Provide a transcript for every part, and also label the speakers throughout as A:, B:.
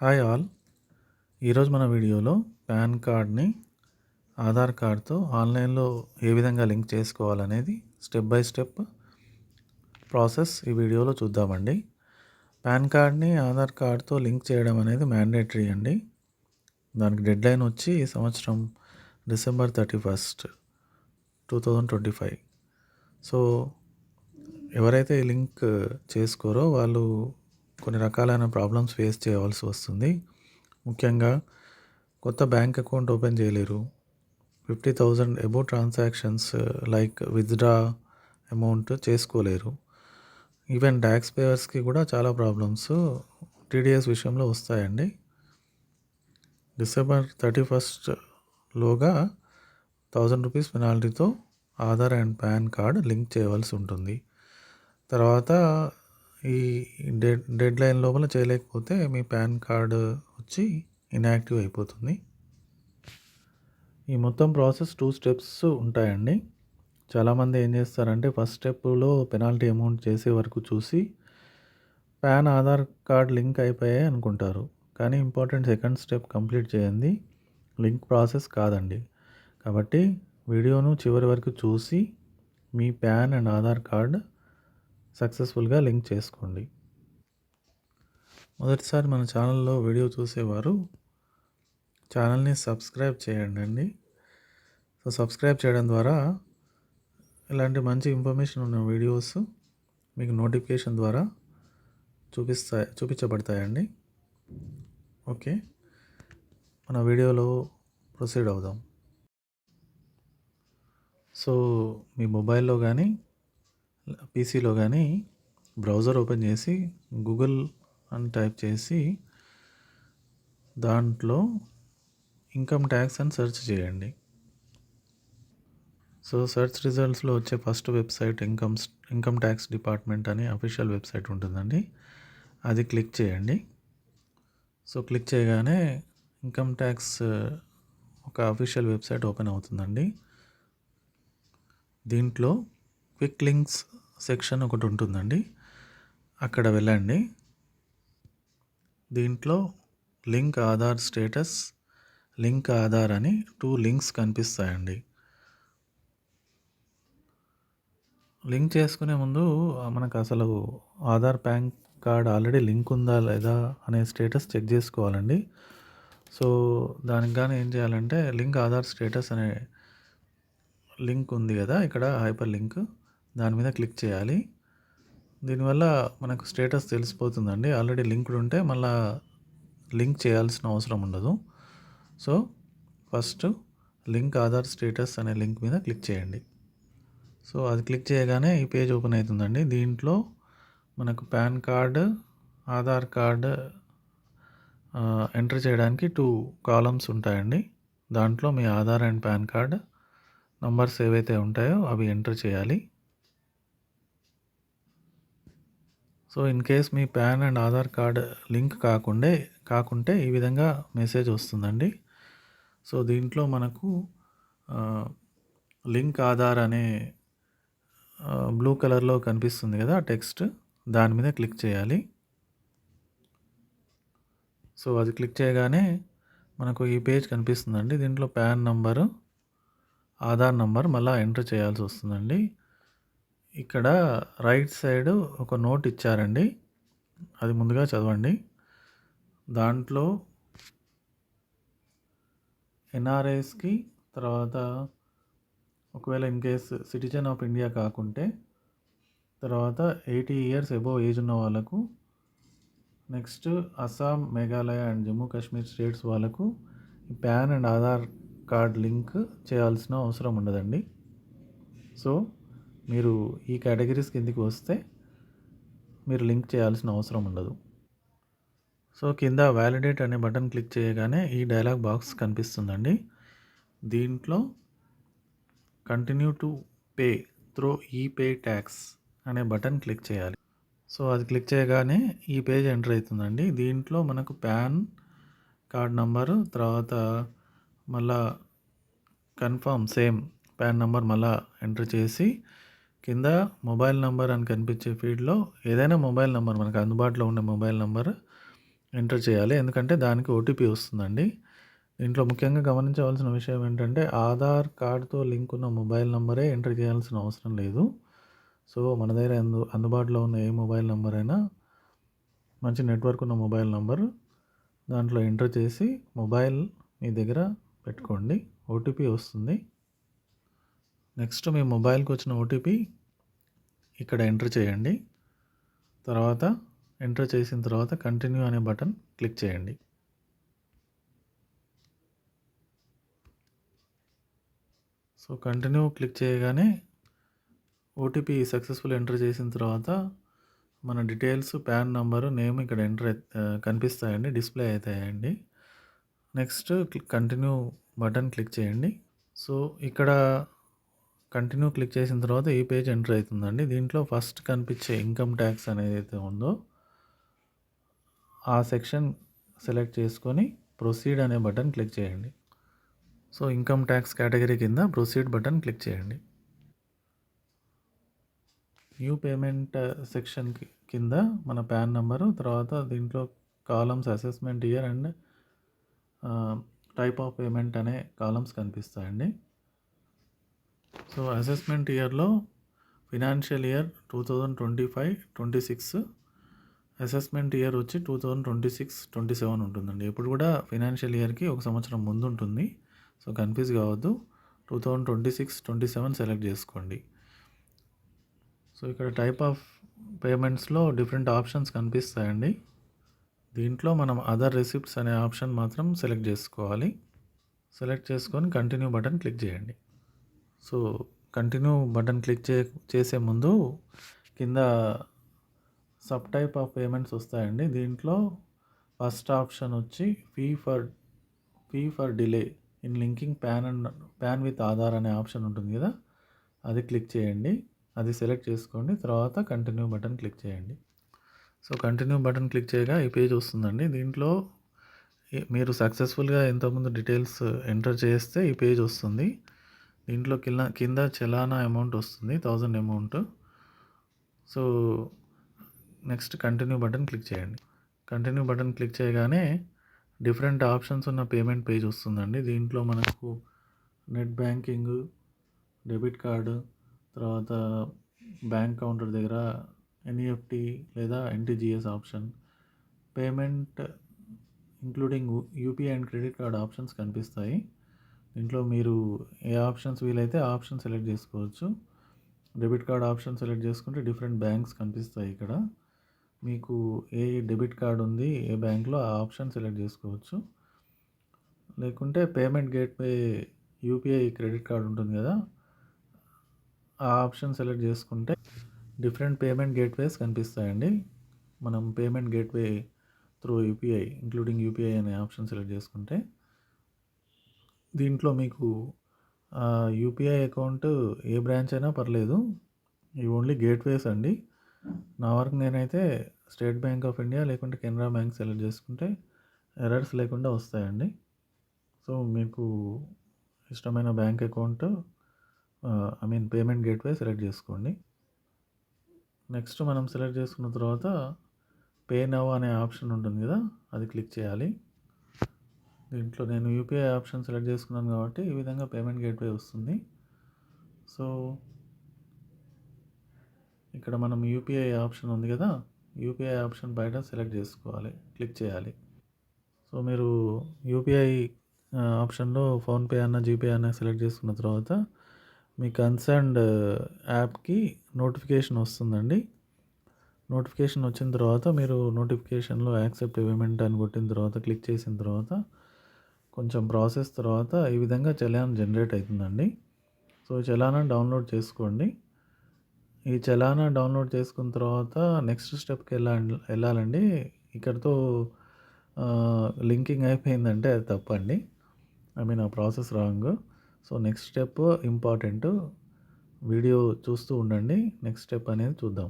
A: Hi all. ఈరోజు మన వీడియోలో పాన్ కార్డ్ని ఆధార్ కార్డ్తో ఆన్లైన్లో ఏ విధంగా లింక్ చేసుకోవాలనేది స్టెప్ బై స్టెప్ ప్రాసెస్ ఈ వీడియోలో చూద్దామండి. పాన్ కార్డ్ని ఆధార్ కార్డ్తో లింక్ చేయడం అనేది మ్యాండేటరీ అండి. దానికి డెడ్లైన్ వచ్చి ఈ సంవత్సరం December 31st, 2025. సో ఎవరైతే ఈ లింక్ చేసుకోరో వాళ్ళు కొన్ని రకాలైన ప్రాబ్లమ్స్ ఫేస్ చేయవలసి వస్తుంది. ముఖ్యంగా కొత్త బ్యాంక్ అకౌంట్ ఓపెన్ చేయలేరు. 50,000 above transactions like withdraw amount చేసుకోలేరు. ఈవెన్ ట్యాక్స్ పేయర్స్కి కూడా చాలా ప్రాబ్లమ్స్ టీడీఎస్ విషయంలో వస్తాయండి. December 31st లోగా 1,000 రూపీస్ పెనాల్టీతో Aadhaar and pan card link చేయవలసి ఉంటుంది. తర్వాత ఈ డెడ్ లైన్ లోపల చేయలేకపోతే మీ పాన్ కార్డ్ వచ్చి ఇన్యాక్టివ్ అయిపోతుంది. ఈ మొత్తం ప్రాసెస్ 2 స్టెప్స్ ఉంటాయండి. చాలామంది ఏం చేస్తారంటే ఫస్ట్ స్టెప్లో పెనాల్టీ అమౌంట్ చేసే వరకు చూసి పాన్ ఆధార్ కార్డ్ లింక్ అయిపోయాయి అనుకుంటారు. కానీ ఇంపార్టెంట్ సెకండ్ స్టెప్ కంప్లీట్ చేయండి లింక్ ప్రాసెస్ కాదండి. కాబట్టి వీడియోను చివరి వరకు చూసి మీ పాన్ అండ్ ఆధార్ కార్డ్ సక్సెస్ఫుల్గా లింక్ చేసుకోండి. మొదటిసారి మన ఛానల్లో వీడియో చూసేవారు ఛానల్ని సబ్స్క్రైబ్ చేయండి. సో సబ్స్క్రైబ్ చేయడం ద్వారా ఇలాంటి మంచి ఇన్ఫర్మేషన్ ఉన్న వీడియోస్ మీకు నోటిఫికేషన్ ద్వారా చూపించబడతాయండి. ఓకే, మన వీడియోలో ప్రొసీడ్ అవుదాం. సో మీ మొబైల్లో కానీ పీసీలో కానీ బ్రౌజర్ ఓపెన్ చేసి గూగుల్ అని టైప్ చేసి దాంట్లో ఇన్కమ్ ట్యాక్స్ అని సెర్చ్ చేయండి. సో సెర్చ్ రిజల్ట్స్లో వచ్చే first website income tax department అని అఫీషియల్ వెబ్సైట్ ఉంటుందండి. అది క్లిక్ చేయండి. సో క్లిక్ చేయగానే ఇన్కమ్ ట్యాక్స్ ఒక అఫీషియల్ వెబ్సైట్ ఓపెన్ అవుతుందండి. దీంట్లో క్విక్ లింక్స్ సెక్షన్ ఒకటి ఉంటుందండి. అక్కడ వెళ్ళండి. దీంట్లో link Aadhaar status, link Aadhaar అని 2 లింక్స్ కనిపిస్తాయండి. లింక్ చేసుకునే ముందు మనకు అసలు Aadhaar pan card already link ఉందా లేదా అనే స్టేటస్ చెక్ చేసుకోవాలండి. సో దానికి కానీ ఏం చేయాలంటే లింక్ ఆధార్ స్టేటస్ అనే లింక్ ఉంది కదా, ఇక్కడ హైపర్ లింక్, దాని మీద క్లిక్ చేయాలి. దీనివల్ల మనకు స్టేటస్ తెలిసిపోతుందండి. ఆల్రెడీ లింక్డ్ ఉంటే మళ్ళీ లింక్ చేయాల్సిన అవసరం ఉండదు. So first link Aadhaar status అనే లింక్ మీద క్లిక్ చేయండి. సో అది క్లిక్ చేయగానే ఈ పేజ్ ఓపెన్ అవుతుందండి. దీంట్లో మనకు pan card, Aadhaar card enter చేయడానికి 2 కాలమ్స్ ఉంటాయండి. దాంట్లో మీ Aadhaar and pan card numbers ఏవైతే ఉంటాయో అవి ఎంటర్ చేయాలి. సో ఇన్ కేస్ మీ pan and Aadhaar card link కాకుంటే ఈ విధంగా మెసేజ్ వస్తుందండి. సో దీంట్లో మనకు లింక్ ఆధార్ అనే బ్లూ కలర్లో కనిపిస్తుంది కదా టెక్స్ట్, దాని మీద క్లిక్ చేయాలి. సో అది క్లిక్ చేయగానే మనకు ఈ పేజ్ కనిపిస్తుందండి. దీంట్లో పాన్ నంబరు, ఆధార్ నంబర్ మళ్ళీ ఎంటర్ చేయాల్సి వస్తుందండి. ఇక్కడ రైట్ సైడ్ ఒక నోట్ ఇచ్చారండి, అది ముందుగా చదవండి. దాంట్లో ఎన్ఆర్ఐస్కి, తర్వాత ఒకవేళ in case citizen of India కాకుంటే, తర్వాత 80 years అబోవ్ ఏజ్ ఉన్న వాళ్ళకు, next Assam, Meghalaya and Jammu Kashmir states వాళ్ళకు ఈ pan and Aadhaar card link చేయాల్సిన అవసరం ఉండదండి. సో మీరు ఈ కేటగిరీస్ కిందికి వస్తే మీరు లింక్ చేయాల్సిన అవసరం ఉండదు. సో కింద వ్యాలిడేట్ అనే బటన్ క్లిక్ చేయగానే ఈ డైలాగ్ బాక్స్ కనిపిస్తుందండి. దీంట్లో continue to pay through e pay tax అనే బటన్ క్లిక్ చేయాలి. సో అది క్లిక్ చేయగానే ఈ పేజ్ ఎంటర్ అవుతుందండి. దీంట్లో మనకు పాన్ కార్డ్ నంబరు, తర్వాత మళ్ళా కన్ఫర్మ్ సేమ్ పాన్ నంబర్ మళ్ళీ ఎంటర్ చేసి కింద మొబైల్ నంబర్ అని కనిపించే ఫీల్డ్లో ఏదైనా మొబైల్ నంబర్, మనకు అందుబాటులో ఉండే మొబైల్ నంబర్ ఎంటర్ చేయాలి. ఎందుకంటే దానికి ఓటీపీ వస్తుందండి. దీంట్లో ముఖ్యంగా గమనించవలసిన విషయం ఏంటంటే ఆధార్ కార్డ్‌తో లింక్ ఉన్న మొబైల్ నంబరే ఎంటర్ చేయాల్సిన అవసరం లేదు. సో, మన దగ్గర అందుబాటులో ఉన్న ఏ మొబైల్ నంబర్ అయినా మంచి నెట్వర్క్ ఉన్న మొబైల్ నంబర్ దాంట్లో ఎంటర్ చేసి మొబైల్ మీ దగ్గర పెట్టుకోండి. ఓటీపీ వస్తుంది. నెక్స్ట్ మీ మొబైల్‌కి వచ్చిన ఓటీపీ ఇక్కడ ఎంటర్ చేయండి. తర్వాత ఎంటర్ చేసిన తర్వాత కంటిన్యూ అనే బటన్ క్లిక్ చేయండి. సో, కంటిన్యూ క్లిక్ చేయగానే ఓటీపీ సక్సెస్‌ఫుల్ ఎంటర్ చేసిన తర్వాత మన డీటెయిల్స్, పాన్ నంబరు, నేమ్ ఇక్కడ కనిపిస్తాయండి. డిస్‌ప్లే అయితాయండి. నెక్స్ట్ కంటిన్యూ బటన్ క్లిక్ చేయండి. సో, ఇక్కడ కంటిన్యూ క్లిక్ చేసిన తర్వాత ఈ పేజ్ ఎంటర్ అవుతుందండి. దీంట్లో ఫస్ట్ కనిపించే ఇన్‌కమ్ ట్యాక్స్ అనేదైతే ఉందో ఆ సెక్షన్ సెలెక్ట్ చేసుకొని ప్రొసీడ్ అనే బటన్ క్లిక్ చేయండి. సో, ఇన్‌కమ్ ట్యాక్స్ కేటగిరీ కింద ప్రొసీడ్ బటన్ క్లిక్ చేయండి. న్యూ పేమెంట్ సెక్షన్ కింద మన పాన్ నంబరు, తర్వాత దీంట్లో columns assessment year and type of payment అనే కాలమ్స్ కనిపిస్తాయండి. సో, అసెస్మెంట్ ఇయర్లో ఫినాన్షియల్ ఇయర్ 2025-26 అసెస్మెంట్ ఇయర్ వచ్చి 2026-27 ఉంటుందండి. ఇప్పుడు కూడా ఫినాన్షియల్ ఇయర్కి ఒక సంవత్సరం ముందు ఉంటుంది. సో, కన్ఫ్యూజ్ కావద్దు. 2026-27 సెలెక్ట్ చేసుకోండి. సో, ఇక్కడ టైప్ ఆఫ్ పేమెంట్స్లో డిఫరెంట్ ఆప్షన్స్ కనిపిస్తాయండి. దీంట్లో మనం అదర్ రిసిప్ట్స్ అనే ఆప్షన్ మాత్రం సెలెక్ట్ చేసుకోవాలి. సెలెక్ట్ చేసుకొని కంటిన్యూ బటన్ క్లిక్ చేయండి. సో, కంటిన్యూ బటన్ క్లిక్ చేసే ముందు కింద సబ్ టైప్ ఆఫ్ పేమెంట్స్ వస్తాయండి. దీంట్లో ఫస్ట్ ఆప్షన్ వచ్చి fee for delay in linking pan with Aadhaar అనే ఆప్షన్ ఉంటుంది కదా, అది క్లిక్ చేయండి. అది సెలెక్ట్ చేసుకోండి. తర్వాత కంటిన్యూ బటన్ క్లిక్ చేయండి. సో, కంటిన్యూ బటన్ క్లిక్ చేయగా ఈ పేజ్ వస్తుందండి. దీంట్లో మీరు సక్సెస్ఫుల్గా ఇంతకుముందు డీటెయిల్స్ ఎంటర్ చేస్తే ఈ పేజ్ వస్తుంది. దీంట్లో కింద చలానా అమౌంట్ వస్తుంది, 1000 amount. So, next continue button click చేయండి. కంటిన్యూ బటన్ క్లిక్ చేయగానే డిఫరెంట్ ఆప్షన్స్ ఉన్న పేమెంట్ పేజ్ వస్తుందండి. దీంట్లో మనకు నెట్ బ్యాంకింగ్, డెబిట్ కార్డు, తర్వాత బ్యాంక్ కౌంటర్ దగ్గర ఎన్ఈఎఫ్టీ లేదా RTGS option, payment including UPI and credit card options కనిపిస్తాయి. దీంట్లో మీరు ఏ ఆప్షన్స్ వీలైతే ఆ ఆప్షన్ సెలెక్ట్ చేసుకోవచ్చు. డెబిట్ కార్డ్ ఆప్షన్ సెలెక్ట్ చేసుకుంటే డిఫరెంట్ బ్యాంక్స్ కనిపిస్తాయి. ఇక్కడ మీకు ఏ డెబిట్ కార్డ్ ఉంది ఏ బ్యాంక్లో ఆ ఆప్షన్ సెలెక్ట్ చేసుకోవచ్చు. లేకుంటే payment gateway UPI credit card ఉంటుంది కదా, ఆ ఆప్షన్ సెలెక్ట్ చేసుకుంటే డిఫరెంట్ పేమెంట్ గేట్వేస్ కనిపిస్తాయండి. మనం payment gateway through UPI including UPI అనే ఆప్షన్ సెలెక్ట్ చేసుకుంటే దీంట్లో మీకు యూపీఐ అకౌంట్ ఏ బ్రాంచ్ అయినా పర్లేదు. ఇవి ఓన్లీ గేట్వేస్ అండి. నా వరకు నేనైతే స్టేట్ బ్యాంక్ ఆఫ్ ఇండియా లేకుంటే కెనరా బ్యాంక్ సెలెక్ట్ చేసుకుంటే ఎర్రర్స్ లేకుండా వస్తాయండి. సో, మీకు ఇష్టమైన bank account payment gateway select చేసుకోండి. నెక్స్ట్ మనం సెలెక్ట్ చేసుకున్న తర్వాత పే నౌ అనే ఆప్షన్ ఉంటుంది కదా, అది క్లిక్ చేయాలి. దీంట్లో నేను యూపీఐ ఆప్షన్ సెలెక్ట్ చేసుకున్నాను కాబట్టి ఈ విధంగా పేమెంట్ గేట్వే వస్తుంది. సో, ఇక్కడ మనం యూపీఐ ఆప్షన్ ఉంది కదా, యూపీఐ ఆప్షన్ బయట సెలెక్ట్ చేసుకోవాలి, క్లిక్ చేయాలి. సో, మీరు యూపీఐ ఆప్షన్లో ఫోన్పే అన్న జీపే అన్న సెలెక్ట్ చేసుకున్న తర్వాత మీ కన్సర్న్డ్ యాప్కి నోటిఫికేషన్ వస్తుందండి. నోటిఫికేషన్ వచ్చిన తర్వాత మీరు నోటిఫికేషన్లో యాక్సెప్ట్ పేమెంట్ అని కొట్టిన తర్వాత క్లిక్ చేసిన తర్వాత కొంచెం ప్రాసెస్ తర్వాత ఈ విధంగా చలాన్ జనరేట్ అవుతుందండి. సో, చలానా డౌన్లోడ్ చేసుకోండి. ఈ చలానా డౌన్లోడ్ చేసుకున్న తర్వాత నెక్స్ట్ స్టెప్కి వెళ్ళాలండి. ఇక్కడితో లింకింగ్ అయిపోయిందంటే అది తప్పండి. ఆ process wrong. So, next step important. Video చూస్తూ ఉండండి. నెక్స్ట్ స్టెప్ అనేది చూద్దాం.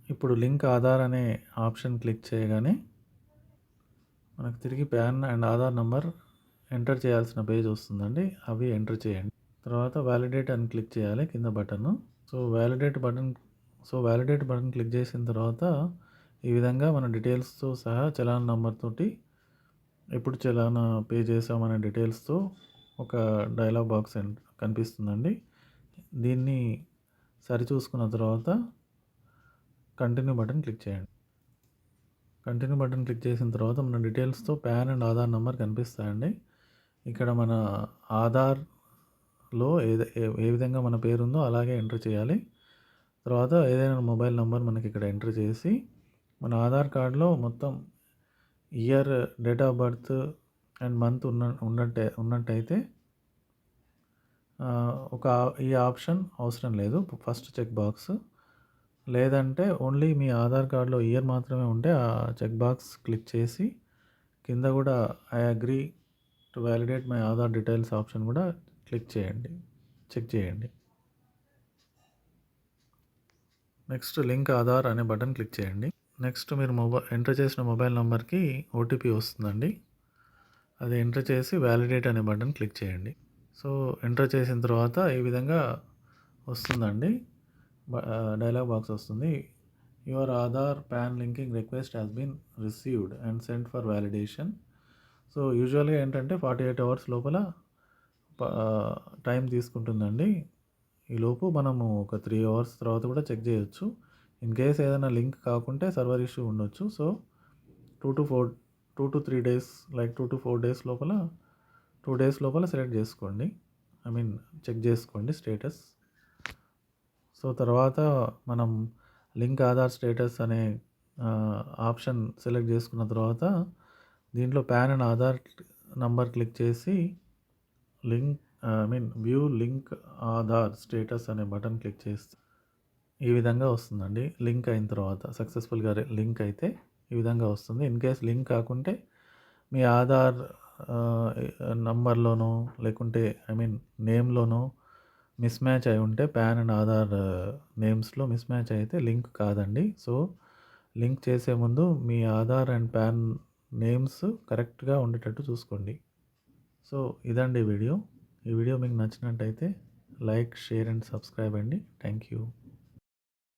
A: ఇప్పుడు లింక్ ఆధార్ అనే ఆప్షన్ క్లిక్ చేయగానే మనకు తిరిగి pan and Aadhaar number enter చేయాల్సిన పేజ్ వస్తుందండి. అవి ఎంటర్ చేయండి. తర్వాత వ్యాలిడేట్ అని క్లిక్ చేయాలి కింద button. So, validate button click చేసిన తర్వాత ఈ విధంగా మన డీటెయిల్స్తో సహా చలాన్ నంబర్ తోటి ఎప్పుడు చలానా పే చేసామనే డీటెయిల్స్తో ఒక డైలాగ్ బాక్స్ కనిపిస్తుందండి. దీన్ని సరిచూసుకున్న తర్వాత కంటిన్యూ బటన్ క్లిక్ చేయండి. కంటిన్యూ బటన్ క్లిక్ చేసిన తర్వాత మన డీటెయిల్స్తో పాన్ అండ్ ఆధార్ నెంబర్ కనిపిస్తాయండి. ఇక్కడ మన ఆధార్లో ఏ విధంగా మన పేరు ఉందో అలాగే ఎంటర్ చేయాలి. తర్వాత ఏదైనా మొబైల్ నెంబర్ మనకి ఇక్కడ ఎంటర్ చేసి మన ఆధార్ కార్డ్లో మొత్తం year, date of birth and month ఉన్నట్టయితే ఈ ఆప్షన్ అవసరం లేదు, ఫస్ట్ చెక్ బాక్స్. లేదంటే ఓన్లీ మీ ఆధార్ కార్డ్లో ఇయర్ మాత్రమే ఉంటే ఆ చెక్ బాక్స్ క్లిక్ చేసి కింద కూడా I agree to validate my Aadhaar details option కూడా క్లిక్ చేయండి, చెక్ చేయండి. నెక్స్ట్ లింక్ ఆధార్ అనే బటన్ క్లిక్ చేయండి. నెక్స్ట్ మీరు ఎంటర్ చేసిన మొబైల్ నెంబర్కి ఓటీపీ వస్తుందండి. అది ఎంటర్ చేసి వ్యాలిడేట్ అనే బటన్ క్లిక్ చేయండి. సో ఎంటర్ చేసిన తర్వాత ఈ విధంగా వస్తుందండి, డైలాగ్ బాక్స్ వస్తుంది. Your Aadhaar PAN linking request has been received and send for validation. So యూజువల్గా ఏంటంటే 48 అవర్స్ లోపల టైం తీసుకుంటుందండి. ఈలోపు మనము ఒక 3 అవర్స్ తర్వాత కూడా చెక్ చేయొచ్చు. ఇన్ కేస్ ఏదైనా లింక్ కాకుంటే సర్వర్ ఇష్యూ ఉండొచ్చు. So 2 to 3 days, like 2 to 4 days లోపల 2 డేస్ లోపల సెలెక్ట్ చేసుకోండి, చెక్ చేసుకోండి స్టేటస్. సో తర్వాత మనం లింక్ ఆధార్ స్టేటస్ అనే ఆప్షన్ సెలెక్ట్ చేసుకున్న తర్వాత దీంట్లో pan and Aadhaar number click చేసి వ్యూ లింక్ ఆధార్ స్టేటస్ అనే బటన్ క్లిక్ చేస్తే ఈ విధంగా వస్తుందండి. లింక్ అయిన తర్వాత సక్సెస్ఫుల్గా లింక్ అయితే ఈ విధంగా వస్తుంది. ఇన్ కేస్ లింక్ కాకుంటే మీ ఆధార్ నంబర్లోనో లేకుంటే నేమ్లోనో మిస్ మ్యాచ్ అయి ఉంటే, పాన్ అండ్ ఆధార్ నేమ్స్లో మిస్ మ్యాచ్ అయితే లింక్ కాదండి. సో లింక్ చేసే ముందు మీ ఆధార్ అండ్ పాన్ నేమ్స్ కరెక్ట్గా ఉండేటట్టు చూసుకోండి. సో ఇదండి వీడియో. ఈ వీడియో మీకు నచ్చినట్టయితే లైక్, షేర్ అండ్ సబ్స్క్రైబ్ అండి. Thank you.